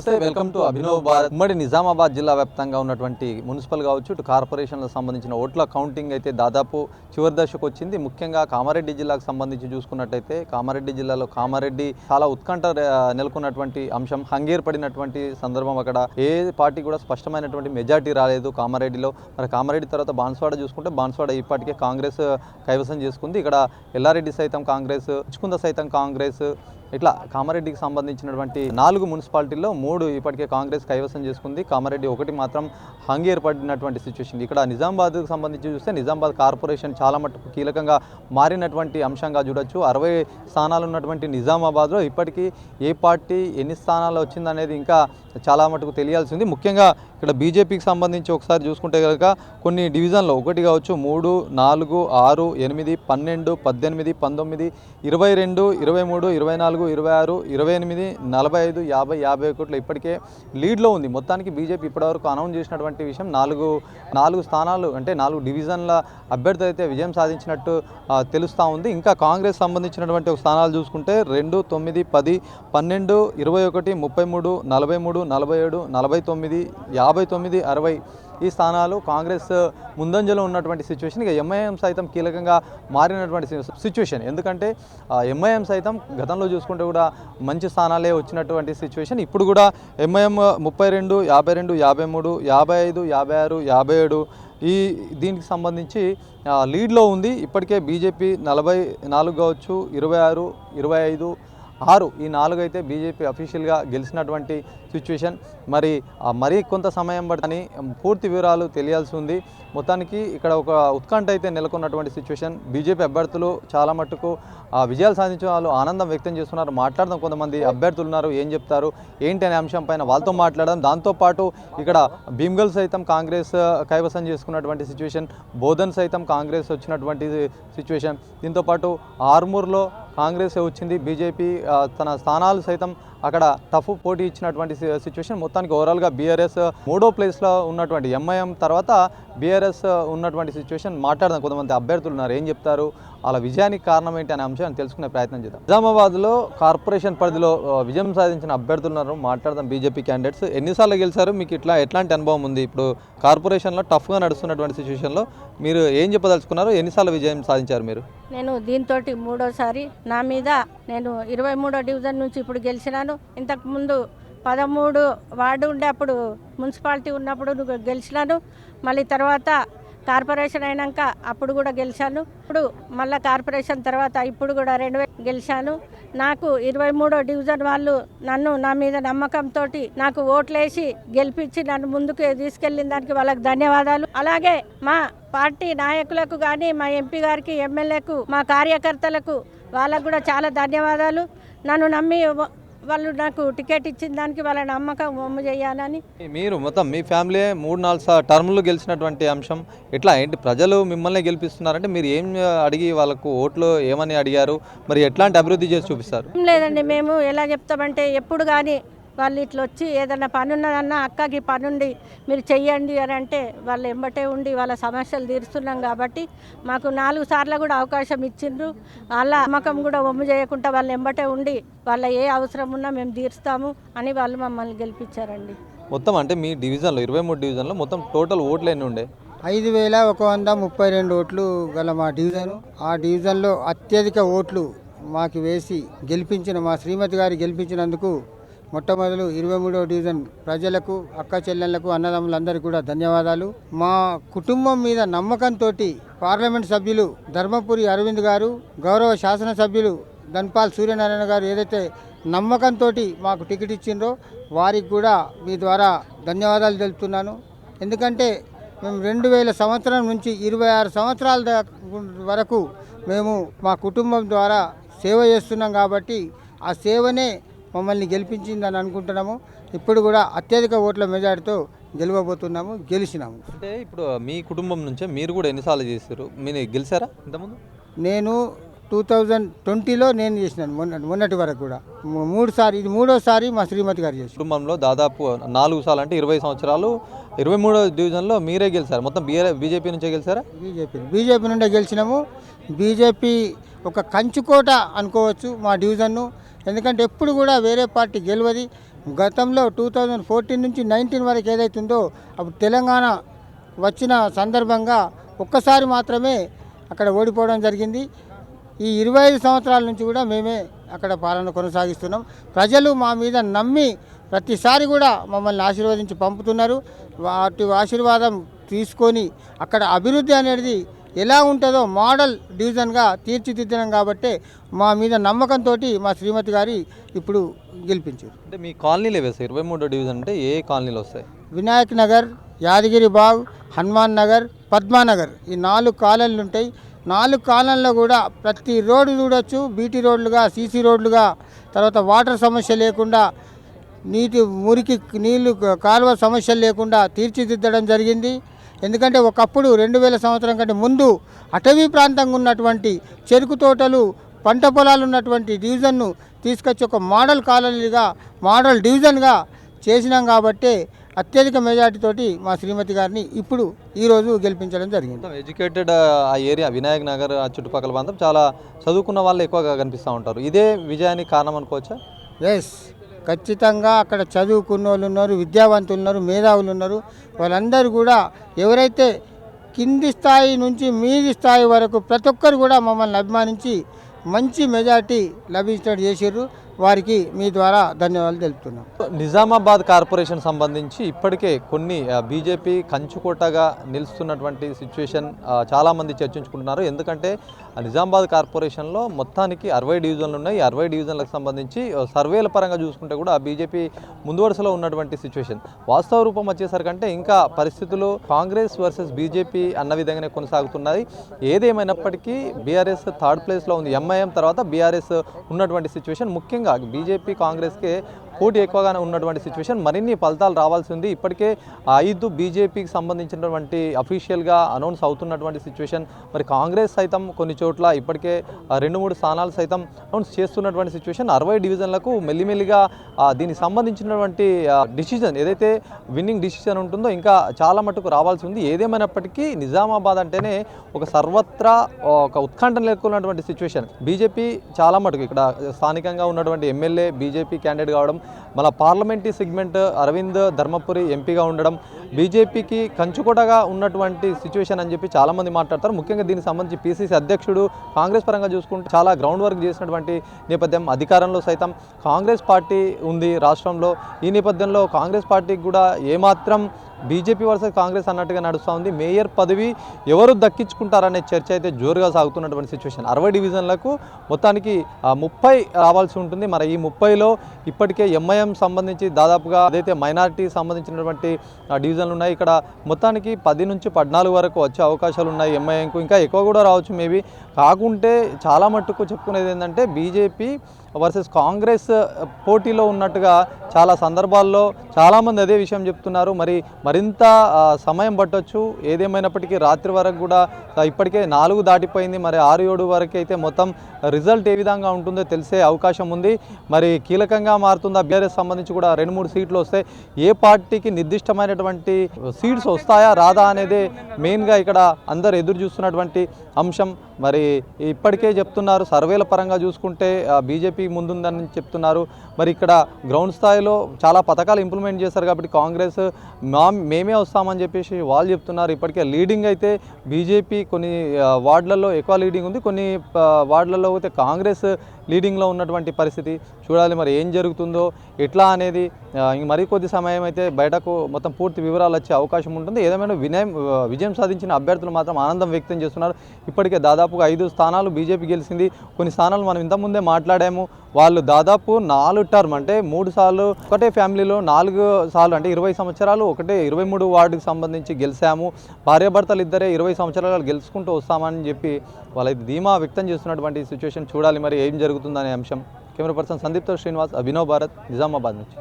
నమస్తే, welcome to Abhinav Bharat. ఉమ్మడి నిజామాబాద్ జిల్లా వ్యాప్తంగా ఉన్నటువంటి మున్సిపల్ కావచ్చు, ఇటు కార్పొరేషన్లకు సంబంధించిన ఓట్ల కౌంటింగ్ అయితే దాదాపు చివరి దశకు వచ్చింది. ముఖ్యంగా కామారెడ్డి జిల్లాకు సంబంధించి చూసుకున్నట్టయితే కామారెడ్డి జిల్లాలో కామారెడ్డి చాలా ఉత్కంఠ నెలకొన్నటువంటి అంశం, హంగేర్పడినటువంటి సందర్భం. అక్కడ ఏ పార్టీ కూడా స్పష్టమైనటువంటి మెజార్టీ రాలేదు కామారెడ్డిలో. మరి కామారెడ్డి తర్వాత బాన్స్వాడ చూసుకుంటే బాన్స్వాడ ఇప్పటికే కాంగ్రెస్ కైవసం చేసుకుంది. ఇక్కడ ఎల్లారెడ్డి సైతం కాంగ్రెస్, ఇచ్చుకుంద సైతం కాంగ్రెస్, ఇట్లా కామారెడ్డికి సంబంధించినటువంటి 4 మున్సిపాలిటీల్లో 3 ఇప్పటికే కాంగ్రెస్ కైవసం చేసుకుంది. కామారెడ్డి ఒకటి మాత్రం హంగేర్పడినటువంటి సిచ్యువేషన్. ఇక్కడ నిజామాబాద్కు సంబంధించి చూస్తే నిజామాబాద్ కార్పొరేషన్ చాలా మటుకు కీలకంగా మారినటువంటి అంశంగా చూడొచ్చు. 60 స్థానాలు ఉన్నటువంటి నిజామాబాద్లో ఇప్పటికీ ఏ పార్టీ ఎన్ని స్థానాలు వచ్చిందనేది ఇంకా చాలా మటుకు తెలియాల్సి ఉంది. ముఖ్యంగా ఇక్కడ బీజేపీకి సంబంధించి ఒకసారి చూసుకుంటే కనుక కొన్ని డివిజన్లో 1 కావచ్చు, 3, 4, 6, 8, 12, 18, 19, 22, 23, 24, 26, 28, 45, 50, 51 ఇప్పటికే లీడ్లో ఉంది. మొత్తానికి బీజేపీ ఇప్పటివరకు అనౌన్స్ చేసినటువంటి విషయం 4 స్థానాలు అంటే 4 డివిజన్ల అభ్యర్థి అయితే విజయం సాధించినట్టు తెలుస్తూ ఉంది. ఇంకా కాంగ్రెస్ సంబంధించినటువంటి స్థానాలు చూసుకుంటే 2, 9, 10, 12, 21, 33, 43, 47, 49, 59, 60 ఈ స్థానాలు కాంగ్రెస్ ముందంజలో ఉన్నటువంటి సిచ్యువేషన్. ఇక ఎంఐఎం సైతం కీలకంగా మారినటువంటి సిచ్యువేషన్. ఎందుకంటే ఎంఐఎం సైతం గతంలో చూసుకుంటే కూడా మంచి స్థానాలే వచ్చినటువంటి సిచ్యువేషన్. ఇప్పుడు కూడా ఎంఐఎం 32, 52, 53, 55, 56, 57 దీనికి సంబంధించి లీడ్లో ఉంది. ఇప్పటికే బీజేపీ 44 కావచ్చు, 26, 25, 6 ఈ 4 అయితే బీజేపీ అఫీషియల్గా గెలిచినటువంటి సిచ్యువేషన్. మరీ కొంత సమయం పడుతుంది, పూర్తి వివరాలు తెలియాల్సి ఉంది. మొత్తానికి ఇక్కడ ఒక ఉత్కంఠ అయితే నెలకొన్నటువంటి సిచ్యువేషన్. బీజేపీ అభ్యర్థులు చాలా మట్టుకు విజయాలు సాధించిన వాళ్ళు ఆనందం వ్యక్తం చేస్తున్నారు. మాట్లాడదాం, కొంతమంది అభ్యర్థులు ఉన్నారు, ఏం చెప్తారు ఏంటి అనే అంశం పైన వాళ్ళతో మాట్లాడడం. దాంతోపాటు ఇక్కడ భీమ్గల్ సైతం కాంగ్రెస్ కైవసం చేసుకున్నటువంటి సిచ్యువేషన్, బోధన్ సైతం కాంగ్రెస్ వచ్చినటువంటి సిచ్యువేషన్. దీంతోపాటు ఆర్మూర్లో కాంగ్రెస్ వచ్చింది, బీజేపీ తన స్థానాలు సైతం అక్కడ టఫ్ పోటీ ఇచ్చినటువంటి సిచ్యువేషన్. మొత్తానికి ఓవరాల్గా బీఆర్ఎస్ 3వ ప్లేస్లో ఉన్నటువంటి ఎంఐఎం తర్వాత బీఆర్ఎస్ ఉన్నటువంటి సిచ్యువేషన్. మాట్లాడదాం, కొంతమంది అభ్యర్థులు ఉన్నారు, ఏం చెప్తారు, వాళ్ళ విజయానికి కారణం ఏంటి అనే అంశాన్ని తెలుసుకునే ప్రయత్నం చేద్దాం. నిజామాబాద్లో కార్పొరేషన్ పరిధిలో విజయం సాధించిన అభ్యర్థులు ఉన్నారు, మాట్లాడదాం. బీజేపీ క్యాండిడేట్స్ ఎన్నిసార్లు గెలిచారు, మీకు ఎట్లాంటి అనుభవం ఉంది? ఇప్పుడు కార్పొరేషన్లో టఫ్గా నడుస్తున్నటువంటి సిచ్యువేషన్లో మీరు ఏం చెప్పదలుచుకున్నారు, ఎన్నిసార్లు విజయం సాధించారు మీరు? నేను దీంతో 3వసారి. నా మీద నేను 23వ డివిజన్ నుంచి ఇప్పుడు గెలిచినాను. ఇంతకుముందు 13 వార్డు ఉండే అప్పుడు మున్సిపాలిటీ ఉన్నప్పుడు గెలిచినాను. మళ్ళీ తర్వాత కార్పొరేషన్ అయినాక అప్పుడు కూడా గెలిచాను. ఇప్పుడు మళ్ళీ కార్పొరేషన్ తర్వాత ఇప్పుడు కూడా 2 గెలిచాను. నాకు 23వ డివిజన్ వాళ్ళు నా మీద నమ్మకంతో నాకు ఓట్లేసి గెలిపించి నన్ను ముందుకు తీసుకెళ్లిన దానికి వాళ్ళకి ధన్యవాదాలు. అలాగే మా పార్టీ నాయకులకు కానీ, మా ఎంపీ గారికి, ఎమ్మెల్యేకు, మా కార్యకర్తలకు వాళ్ళకు కూడా చాలా ధన్యవాదాలు. నన్ను నమ్మి వాళ్ళు నాకు టికెట్ ఇచ్చిన దానికి వాళ్ళ నమ్మకం ఒమ్ము చేయాలని. మీరు మొత్తం మీ ఫ్యామిలీ 3-4 టర్ములు గెలిచినటువంటి అంశం ఎట్లా ఏంటి, ప్రజలు మిమ్మల్ని గెలిపిస్తున్నారంటే మీరు ఏం అడిగి వాళ్ళకు ఓట్లు ఏమని అడిగారు, మరి ఎట్లాంటి అభివృద్ధి చేసి చూపిస్తారు? లేదండి, మేము ఎలా చెప్తామంటే ఎప్పుడు కానీ వాళ్ళు ఇట్లా వచ్చి ఏదైనా పని ఉన్నదన్నా, అక్కకి పని ఉండి మీరు చెయ్యండి అని అంటే వాళ్ళు ఎంబటే ఉండి వాళ్ళ సమస్యలు తీరుస్తున్నాం. కాబట్టి మాకు 4 సార్లు కూడా అవకాశం ఇచ్చిండ్రు. వాళ్ళ నమ్మకం కూడా ఒమ్ము చేయకుండా వాళ్ళు ఎంబటే ఉండి వాళ్ళ ఏ అవసరం ఉన్నా మేము తీరుస్తాము అని వాళ్ళు మమ్మల్ని గెలిపించారండి. మొత్తం అంటే మీ డివిజన్లో 23 డివిజన్లో మొత్తం టోటల్ ఓట్లు ఎన్ని ఉండే? 5132 ఓట్లు గల మా డివిజను. ఆ డివిజన్లో అత్యధిక ఓట్లు మాకు వేసి గెలిపించిన మా శ్రీమతి గారి గెలిపించినందుకు మొట్టమొదలు 23వ డివిజన్ ప్రజలకు, అక్క చెల్లెళ్లకు, అన్నదమ్ములందరికీ కూడా ధన్యవాదాలు. మా కుటుంబం మీద నమ్మకంతో పార్లమెంట్ సభ్యులు ధర్మపురి అరవింద్ గారు, గౌరవ శాసనసభ్యులు ధన్పాల్ సూర్యనారాయణ గారు ఏదైతే నమ్మకంతో మాకు టికెట్ ఇచ్చిండ్రో వారికి కూడా మీ ద్వారా ధన్యవాదాలు తెలుపుతున్నాను. ఎందుకంటే మేము 2000 సంవత్సరం నుంచి 26 సంవత్సరాల వరకు మేము మా కుటుంబం ద్వారా సేవ చేస్తున్నాం. కాబట్టి ఆ సేవనే మమ్మల్ని గెలిపించిందని అనుకుంటున్నాము. ఇప్పుడు కూడా అత్యధిక ఓట్ల మెజార్టీతో గెలవబోతున్నాము, గెలిచినాము. అంటే ఇప్పుడు మీ కుటుంబం నుంచే మీరు కూడా ఎన్నిసార్లు చేశారు, మీరు గెలిచారా ఇంతకుముందు? నేను 2020లో నేను చేసినాను, మొన్నటి వరకు కూడా 3 సార్లు. ఇది 3వసారి మా శ్రీమతి గారు చేసి. కుటుంబంలో దాదాపు 4 సార్లు అంటే 20 సంవత్సరాలు 23వ డివిజన్లో మీరే గెలిచారు. మొత్తం బీజేపీ నుంచే గెలిచారా? బీజేపీ నుండే గెలిచినాము. బీజేపీ ఒక కంచుకోట అనుకోవచ్చు మా డివిజన్ను. ఎందుకంటే ఎప్పుడు కూడా వేరే పార్టీ గెలవది. గతంలో 2014 నుంచి 19 వరకు ఏదైతుందో అప్పుడు తెలంగాణ వచ్చిన సందర్భంగా ఒక్కసారి మాత్రమే అక్కడ ఓడిపోవడం జరిగింది. ఈ 25 సంవత్సరాల నుంచి కూడా మేమే అక్కడ పాలన కొనసాగిస్తున్నాం. ప్రజలు మా మీద నమ్మి ప్రతిసారి కూడా మమ్మల్ని ఆశీర్వదించి పంపుతున్నారు. వాటి ఆశీర్వాదం తీసుకొని అక్కడ అభివృద్ధి అనేది ఎలా ఉంటుందో మోడల్ డివిజన్గా తీర్చిదిద్దడం కాబట్టి మా మీద నమ్మకంతో మా శ్రీమతి గారి ఇప్పుడు గెలిపించారు. అంటే మీ కాలనీలు వేస్తాయి 23వ డివిజన్ అంటే ఏ కాలనీలు వస్తాయి? వినాయక్ నగర్, యాదగిరి బాగ్, హనుమాన్ నగర్, పద్మానగర్ ఈ 4 కాలనీలు ఉంటాయి. 4 కాలనీల్లో కూడా ప్రతి రోడ్డు చూడొచ్చు, బీటీ రోడ్లుగా, సీసీ రోడ్లుగా, తర్వాత వాటర్ సమస్య లేకుండా, మురికి నీళ్లు కాలువ సమస్యలు లేకుండా తీర్చిదిద్దడం జరిగింది. ఎందుకంటే ఒకప్పుడు 2000 సంవత్సరం కంటే ముందు అటవీ ప్రాంతంగా ఉన్నటువంటి చెరుకు తోటలు, పంట పొలాలు ఉన్నటువంటి డివిజన్ను తీసుకొచ్చి ఒక మోడల్ కాలనీగా, మోడల్ డివిజన్గా చేసినాం కాబట్టి అత్యధిక మెజార్టీతోటి మా శ్రీమతి గారిని ఇప్పుడు ఈరోజు గెలిపించడం జరిగింది. ఎడ్యుకేటెడ్ ఆ ఏరియా వినాయక్ నగర్ ఆ చుట్టుపక్కల ప్రాంతం చాలా చదువుకున్న వాళ్ళు ఎక్కువగా కనిపిస్తూ ఉంటారు. ఇదే విజయానికి కారణం అనుకోవచ్చా? ఎస్, ఖచ్చితంగా అక్కడ చదువుకున్న వాళ్ళు ఉన్నారు, విద్యావంతులు ఉన్నారు, మేధావులు ఉన్నారు. వాళ్ళందరూ కూడా ఎవరైతే కింది స్థాయి నుంచి మీది స్థాయి వరకు ప్రతి ఒక్కరు కూడా మమ్మల్ని అభిమానించి మంచి మెజార్టీ లభించినట్టు చేసారు. వారికి మీ ద్వారా ధన్యవాదాలు తెలుపుతున్నాం. నిజామాబాద్ కార్పొరేషన్ సంబంధించి ఇప్పటికే కొన్ని బీజేపీ కంచుకోటగా నిలుస్తున్నటువంటి సిచ్యువేషన్ చాలామంది చర్చించుకుంటున్నారు. ఎందుకంటే నిజామాబాద్ కార్పొరేషన్లో మొత్తానికి 60 డివిజన్లు ఉన్నాయి. 60 డివిజన్లకు సంబంధించి సర్వేల పరంగా చూసుకుంటే కూడా బీజేపీ ముందు వరుసలో ఉన్నటువంటి సిచ్యువేషన్. వాస్తవ రూపం వచ్చేసరికంటే ఇంకా పరిస్థితులు కాంగ్రెస్ వర్సెస్ బీజేపీ అన్న విధంగానే కొనసాగుతున్నాయి. ఏదేమైనప్పటికీ బీఆర్ఎస్ థర్డ్ ప్లేస్లో ఉంది. ఎంఐఎం తర్వాత బీఆర్ఎస్ ఉన్నటువంటి సిచ్యువేషన్. ముఖ్యంగా బీజేపీ కాంగ్రెస్కే పోటీ ఎక్కువగానే ఉన్నటువంటి సిచ్యువేషన్. మరిన్ని ఫలితాలు రావాల్సి ఉంది. ఇప్పటికే 5 బీజేపీకి సంబంధించినటువంటి అఫీషియల్గా అనౌన్స్ అవుతున్నటువంటి సిచ్యువేషన్. మరి కాంగ్రెస్ సైతం కొన్ని చోట్ల ఇప్పటికే 2-3 స్థానాలు సైతం అనౌన్స్ చేస్తున్నటువంటి సిచ్యువేషన్. 60 డివిజన్లకు మెల్లిమెల్లిగా దీనికి సంబంధించినటువంటి డిసిజన్ ఏదైతే విన్నింగ్ డిసిజన్ ఉంటుందో ఇంకా చాలా మటుకు రావాల్సి ఉంది. ఏదేమైనప్పటికీ నిజామాబాద్ అంటేనే ఒక సర్వత్రా ఒక ఉత్కంఠ నెలకొన్నటువంటి సిచ్యువేషన్. బీజేపీ చాలా మటుకు ఇక్కడ స్థానికంగా ఉన్నటువంటి ఎమ్మెల్యే బీజేపీ క్యాండిడేట్ కావడం, మన పార్లమెంటరీ సెగ్మెంట్ అరవింద్ ధర్మపురి ఎంపీగా ఉండడం బీజేపీకి కంచుకోటగా ఉన్నటువంటి సిచ్యువేషన్ అని చెప్పి చాలామంది మాట్లాడతారు. ముఖ్యంగా దీనికి సంబంధించి పీసీసీ అధ్యక్షుడు కాంగ్రెస్ పరంగా చూసుకుంటే చాలా గ్రౌండ్ వర్క్ చేసినటువంటి నేపథ్యం. అధికారంలో సైతం కాంగ్రెస్ పార్టీ ఉంది రాష్ట్రంలో. ఈ నేపథ్యంలో కాంగ్రెస్ పార్టీకి కూడా ఏమాత్రం బీజేపీ వర్సెస్ కాంగ్రెస్ అన్నట్టుగా నడుస్తూ ఉంది. మేయర్ పదవి ఎవరు దక్కించుకుంటారనే చర్చ అయితే జోరుగా సాగుతున్నటువంటి సిచ్యువేషన్. 60 డివిజన్లకు మొత్తానికి 30 రావాల్సి ఉంటుంది. మరి ఈ 30లో ఇప్పటికే ఎంఐఎం సంబంధించి దాదాపుగా అదైతే మైనారిటీ సంబంధించినటువంటి డివిజన్లు ఉన్నాయి. ఇక్కడ మొత్తానికి 10 నుంచి 14 వరకు వచ్చే అవకాశాలు ఉన్నాయి. ఎంఐఎంకు ఇంకా ఎక్కువ కూడా రావచ్చు మేబీ. కాకుంటే చాలా మట్టుకు చెప్పుకునేది ఏంటంటే బీజేపీ వర్సెస్ కాంగ్రెస్ పోటీలో ఉన్నట్టుగా చాలా సందర్భాల్లో చాలామంది అదే విషయం చెప్తున్నారు. మరింత సమయం పట్టొచ్చు. ఏదేమైనప్పటికీ రాత్రి వరకు కూడా ఇప్పటికే 4 దాటిపోయింది. మరి 6-7 వరకు అయితే మొత్తం రిజల్ట్ ఏ విధంగా ఉంటుందో తెలిసే అవకాశం ఉంది. మరి కీలకంగా మారుతుందా బీఆర్ఎస్ సంబంధించి కూడా 2-3 సీట్లు వస్తే ఏ పార్టీకి నిర్దిష్టమైనటువంటి సీట్స్ వస్తాయా రాదా అనేది మెయిన్గా ఇక్కడ అందరు ఎదురు చూస్తున్నటువంటి అంశం. మరి ఇప్పటికే చెప్తున్నారు సర్వేల పరంగా చూసుకుంటే బీజేపీ ముందుందని చెప్తున్నారు. మరి ఇక్కడ గ్రౌండ్ స్థాయిలో చాలా పథకాలు ఇంప్లిమెంట్ చేశారు కాబట్టి కాంగ్రెస్ మేమే వస్తామని చెప్పేసి వాళ్ళు చెప్తున్నారు. ఇప్పటికే లీడింగ్ అయితే బీజేపీ కొన్ని వార్డులలో ఎక్కువ లీడింగ్ ఉంది, కొన్ని వార్డులలో అయితే కాంగ్రెస్ లీడింగ్లో ఉన్నటువంటి పరిస్థితి. చూడాలి మరి ఏం జరుగుతుందో ఎట్లా అనేది. మరి కొద్ది సమయం అయితే బయటకు మొత్తం పూర్తి వివరాలు వచ్చే అవకాశం ఉంటుంది. ఏదేమైనా విజయం సాధించిన అభ్యర్థులు మాత్రం ఆనందం వ్యక్తం చేస్తున్నారు. ఇప్పటికే దాదాపుగా 5 స్థానాలు బీజేపీ గెలిచింది. కొన్ని స్థానాలు మనం ఇంతకుముందే మాట్లాడాము. వాళ్ళు దాదాపు 4 టర్మ్ అంటే 3 సార్లు ఒకటే ఫ్యామిలీలో 4 సార్లు అంటే 20 సంవత్సరాలు ఒకటే 23 వార్డుకి సంబంధించి గెలిచాము. భార్యాభర్తలు ఇద్దరే 20 సంవత్సరాలు గెలుచుకుంటూ వస్తామని చెప్పి వాళ్ళైతే ధీమా వ్యక్తం చేస్తున్నటువంటి సిచ్యువేషన్. చూడాలి మరి ఏం జరుగుతుందనే అంశం. కెమెరా పర్సన్ సందీప్తో శ్రీనివాస్, అభినవ్ భారత్, నిజామాబాద్ నుంచి.